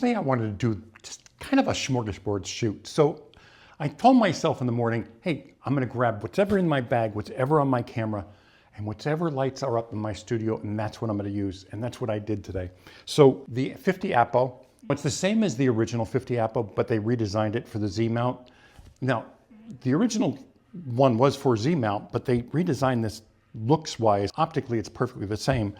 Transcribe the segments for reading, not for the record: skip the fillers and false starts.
today I wanted to do just kind of a smorgasbord shoot. So I told myself in the morning, hey, I'm gonna grab whatever in my bag, whatever on my camera, and whatever lights are up in my studio, and that's what I'm gonna use. And that's what I did today. So the 50 APO, it's the same as the original 50 APO, but they redesigned it for the Z mount. Now, the original one was for Z mount, but they redesigned this looks wise. Optically, it's perfectly the same,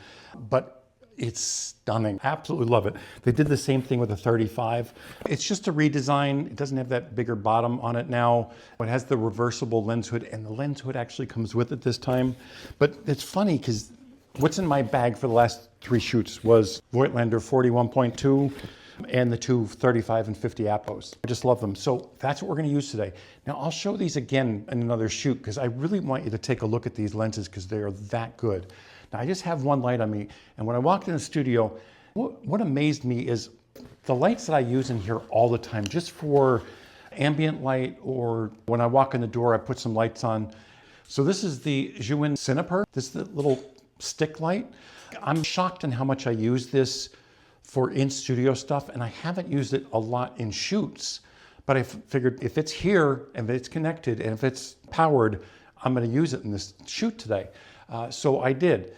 but it's stunning. Absolutely love it. They did the same thing with the 35. It's just a redesign. It doesn't have that bigger bottom on it now. It has the reversible lens hood, and the lens hood actually comes with it this time. But it's funny because what's in my bag for the last 3 shoots was Voigtlander 41.2 and the two 35 and 50 APOs. I just love them. So that's what we're going to use today. Now I'll show these again in another shoot because I really want you to take a look at these lenses because they are that good. Now I just have one light on me, and when I walked in the studio, what amazed me is the lights that I use in here all the time, just for ambient light, or when I walk in the door, I put some lights on. So this is the ZHIYUN CINEPEER. This is the little stick light. I'm shocked in how much I use this for in-studio stuff, and I haven't used it a lot in shoots, but I figured if it's here, and if it's connected, and if it's powered, I'm gonna use it in this shoot today. So I did.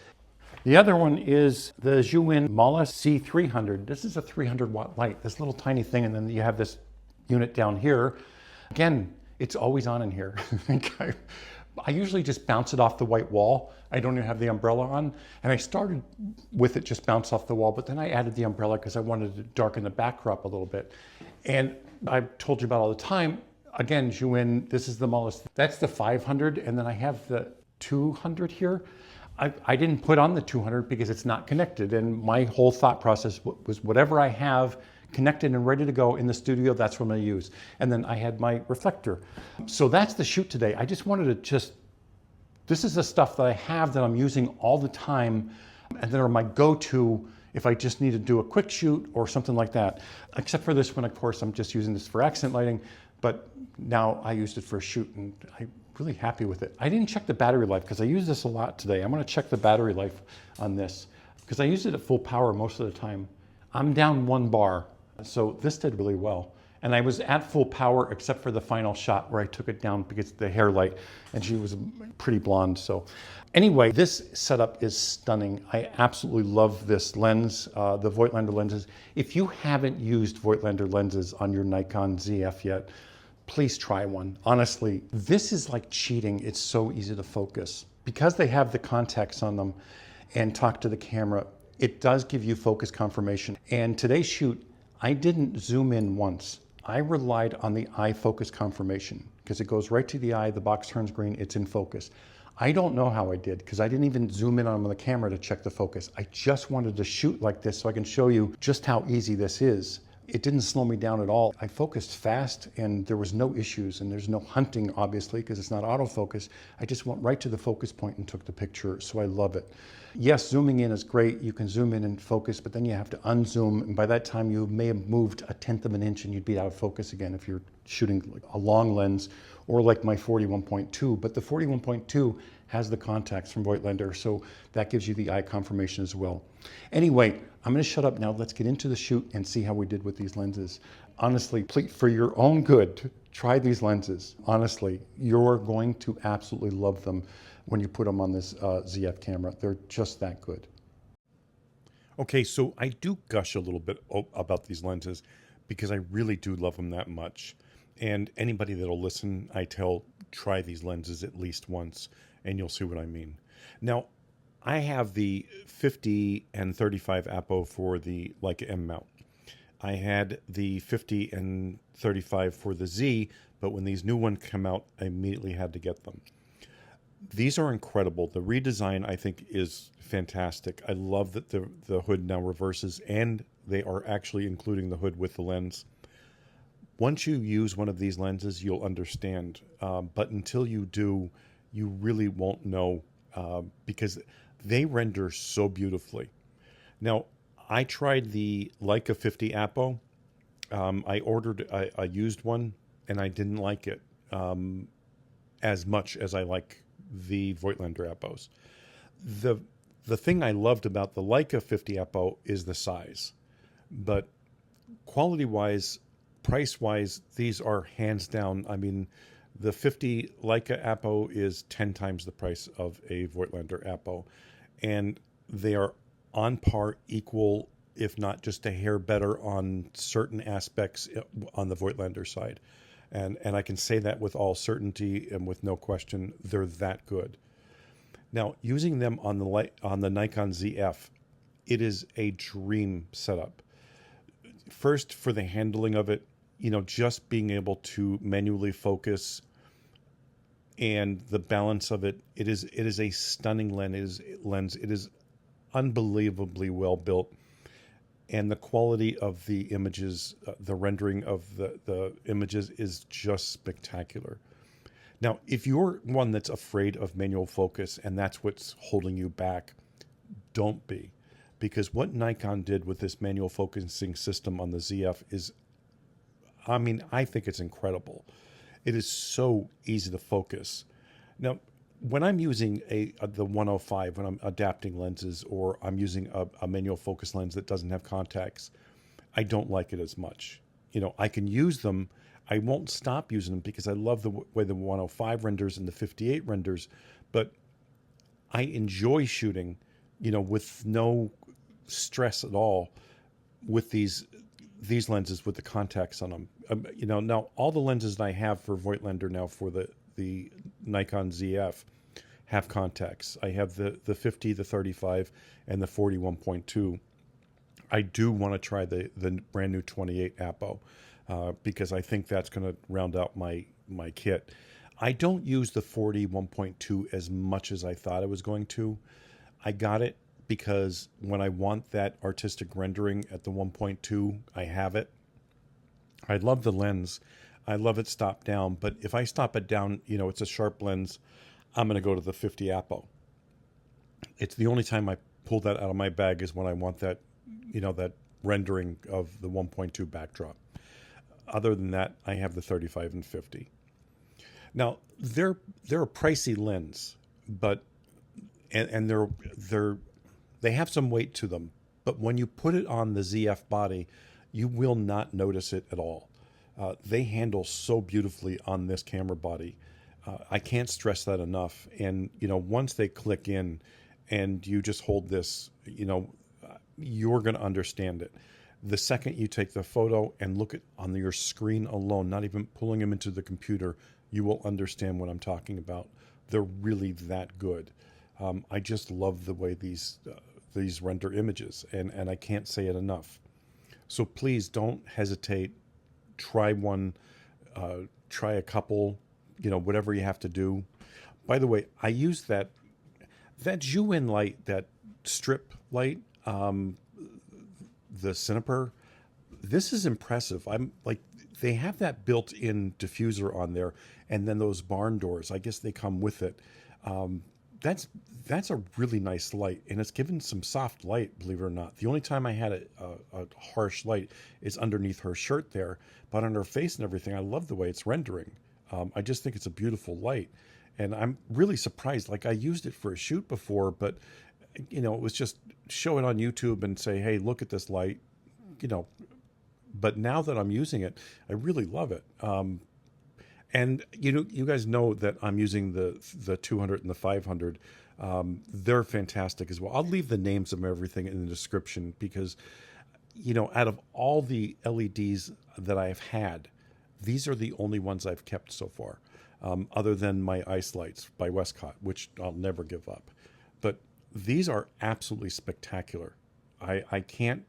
The other one is the ZHIYUN MOLUS C300. This is a 300 watt light, this little tiny thing, and then you have this unit down here. Again, it's always on in here. I usually just bounce it off the white wall. I don't even have the umbrella on. And I started with it just bounce off the wall, but then I added the umbrella because I wanted to darken the backdrop a little bit. And I've told you about all the time, again, ZHIYUN, this is the MOLUS. That's the 500, and then I have the 200 here. I didn't put on the 200 because it's not connected. And my whole thought process was whatever I have connected and ready to go in the studio, that's what I'm gonna use. And then I had my reflector. So that's the shoot today. I just wanted to this is the stuff that I have that I'm using all the time and that are my go-to if I just need to do a quick shoot or something like that. Except for this one, of course, I'm just using this for accent lighting, but now I used it for a shoot and I'm really happy with it. I didn't check the battery life because I use this a lot today. I'm gonna check the battery life on this because I use it at full power most of the time. I'm down 1 bar. So this did really well. And I was at full power except for the final shot where I took it down because of the hair light, and she was pretty blonde. So anyway, this setup is stunning. I absolutely love this lens, the Voigtlander lenses. If you haven't used Voigtlander lenses on your Nikon ZF yet, please try one. Honestly, this is like cheating. It's so easy to focus. Because they have the contacts on them and talk to the camera, it does give you focus confirmation. And today's shoot, I didn't zoom in once. I relied on the eye focus confirmation because it goes right to the eye, the box turns green, it's in focus. I don't know how I did because I didn't even zoom in on the camera to check the focus. I just wanted to shoot like this so I can show you just how easy this is. It didn't slow me down at all. I focused fast and there was no issues, and there's no hunting obviously because it's not autofocus. I just went right to the focus point and took the picture, so I love it. Yes, zooming in is great. You can zoom in and focus, but then you have to unzoom, and by that time you may have moved 1/10 of an inch and you'd be out of focus again if you're shooting like a long lens or like my 41.2, but the 41.2 has the contacts from Voigtlander, so that gives you the eye confirmation as well. Anyway, I'm gonna shut up now. Let's get into the shoot and see how we did with these lenses. Honestly, please, for your own good, try these lenses. Honestly, you're going to absolutely love them when you put them on this ZF camera. They're just that good. Okay, so I do gush a little bit about these lenses because I really do love them that much. And anybody that'll listen, I tell, try these lenses at least once and you'll see what I mean. Now, I have the 50 and 35 APO for the Leica M mount. I had the 50 and 35 for the Z, but when these new ones come out, I immediately had to get them. These are incredible. The redesign, I think, is fantastic. I love that the hood now reverses, and they are actually including the hood with the lens. Once you use one of these lenses, you'll understand. But until you do, you really won't know because they render so beautifully. Now, I tried the Leica 50 APO. I ordered a used one, and I didn't like it as much as I like the Voigtlander APOs. The thing I loved about the Leica 50 APO is the size, but quality-wise, price-wise, these are hands down. I mean, the 50 Leica APO is 10 times the price of a Voigtlander APO, and they are on par, equal, if not just a hair better on certain aspects on the Voigtlander side. And I can say that with all certainty and with no question, they're that good. Now, using them on the Nikon ZF, it is a dream setup. First, for the handling of it, just being able to manually focus and the balance of it, it is a stunning lens. It is unbelievably well built, and the quality of the images, the rendering of the images is just spectacular. Now, if you're one that's afraid of manual focus and that's what's holding you back, don't be. Because what Nikon did with this manual focusing system on the ZF is, I mean, I think it's incredible. It is so easy to focus. Now, when I'm using the 105, when I'm adapting lenses, or I'm using a manual focus lens that doesn't have contacts, I don't like it as much. I can use them. I won't stop using them because I love the way the 105 renders and the 58 renders, but I enjoy shooting, with no stress at all with these lenses with the contacts on them. Now all the lenses that I have for Voigtlander now for the Nikon ZF have contacts. I have the 50, the 35, and the 41.2. I do want to try the brand new 28 APO because I think that's going to round out my kit. I don't use the 41.2 as much as I thought I was going to. I got it because when I want that artistic rendering at the 1.2, I have it. I love the lens. I love it stopped down, but if I stop it down, it's a sharp lens, I'm going to go to the 50 APO. It's the only time I pull that out of my bag is when I want that, that rendering of the 1.2 backdrop. Other than that, I have the 35 and 50. Now, they're a pricey lens, but and they have some weight to them, but when you put it on the ZF body, you will not notice it at all. They handle so beautifully on this camera body. I can't stress that enough. And, once they click in and you just hold this, you're going to understand it. The second you take the photo and look at on your screen alone, not even pulling them into the computer, you will understand what I'm talking about. They're really that good. I just love the way these render images, and I can't say it enough. So please don't hesitate. Try one, try a couple, whatever you have to do. By the way, I use that ZHIYUN light, that strip light, the CINEPEER. This is impressive. I'm like, they have that built-in diffuser on there, and then those barn doors, I guess they come with it. That's a really nice light, and it's given some soft light, believe it or not. The only time I had a harsh light is underneath her shirt there, but on her face and everything, I love the way it's rendering. I just think it's a beautiful light, and I'm really surprised. Like, I used it for a shoot before, but it was just show it on YouTube and say, hey, look at this light, but now that I'm using it, I really love it. And you guys know that I'm using the 200 and the 500. They're fantastic as well. I'll leave the names of everything in the description because, out of all the LEDs that I've had, these are the only ones I've kept so far, other than my ice lights by Westcott, which I'll never give up. But these are absolutely spectacular. I can't.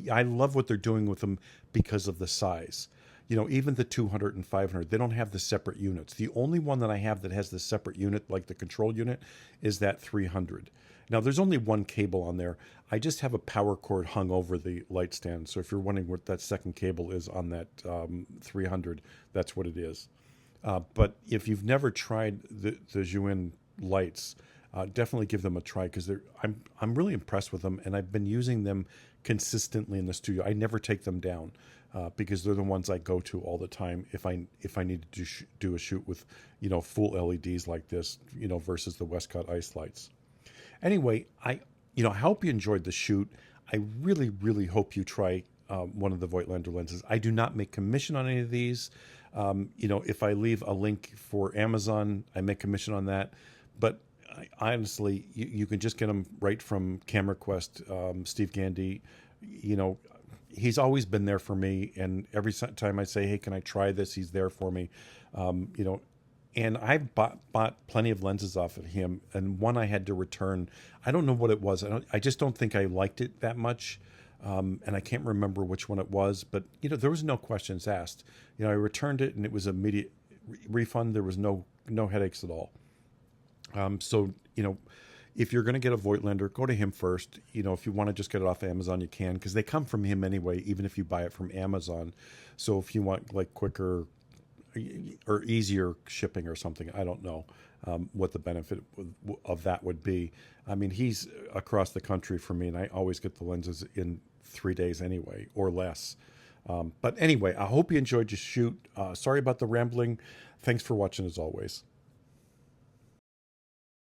I love what they're doing with them because of the size. Even the 200 and 500, they don't have the separate units. The only one that I have that has the separate unit, like the control unit, is that 300. Now, there's only one cable on there. I just have a power cord hung over the light stand. So if you're wondering what that second cable is on that 300, that's what it is. But if you've never tried the ZHIYUN lights, definitely give them a try because I'm really impressed with them, and I've been using them consistently in the studio. I never take them down because they're the ones I go to all the time if I need to do a shoot with full LEDs like this, versus the Westcott ice lights. Anyway, I hope you enjoyed the shoot. I really, really hope you try one of the Voigtlander lenses. I do not make commission on any of these. You know, if I leave a link for Amazon, I make commission on that. But honestly, you can just get them right from Camera Quest. Steve Gandy, you know, he's always been there for me. And every time I say, hey, can I try this? He's there for me. You know, and I've bought plenty of lenses off of him, and one I had to return. I don't know what it was. I just don't think I liked it that much. And I can't remember which one it was, but you know, there was no questions asked. You know, I returned it and it was immediate refund. There was no headaches at all. So, you know, if you're going to get a Voigtlander, go to him first. You know, if you want to just get it off Amazon, you can, because they come from him anyway, even if you buy it from Amazon. So if you want like quicker or easier shipping or something, I don't know what the benefit of that would be. I mean, he's across the country for me, and I always get the lenses in 3 days anyway, or less. But anyway, I hope you enjoyed your shoot. Sorry about the rambling. Thanks for watching as always.